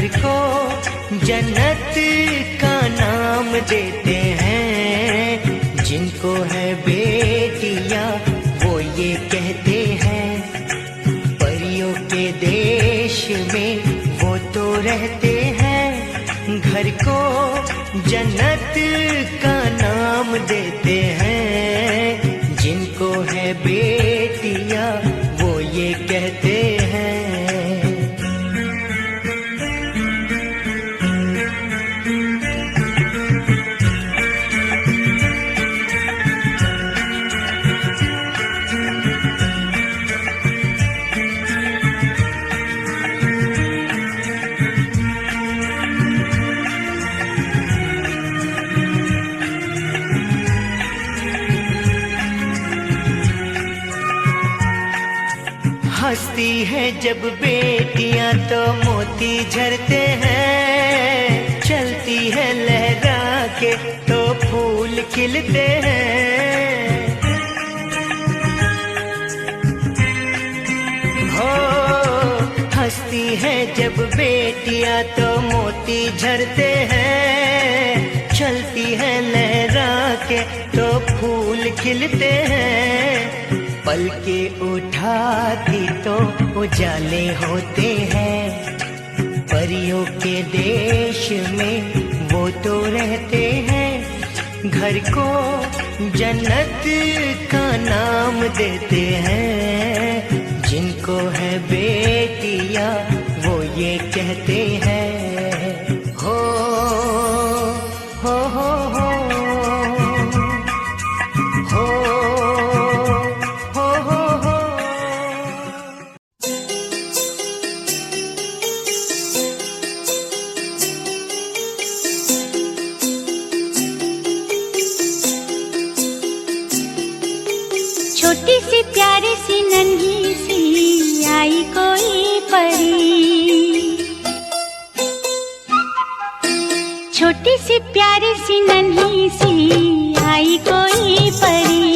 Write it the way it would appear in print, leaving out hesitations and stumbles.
घर को जन्नत का नाम देते हैं। जिनको है बेटियां वो ये कहते हैं, परियों के देश में वो तो रहते हैं। घर को जन्नत का नाम देते हैं। जिनको है बेटियां वो ये कहते हैं। हंसती है जब बेटियां तो मोती झरते हैं। चलती है लहरा के तो फूल खिलते हैं। हो हंसती है जब बेटियां तो मोती झरते हैं। चलती है लहरा के तो फूल खिलते हैं। पलके उठाती तो उजाले होते हैं। परियों के देश में वो तो रहते हैं। घर को जन्नत का नाम देते हैं। जिनको है बेटियां वो ये कहते हैं। हो हो हो हो छोटी सी प्यारी सी नन्ही सी आई कोई परी। छोटी सी प्यारी सी नन्ही सी आई कोई परी।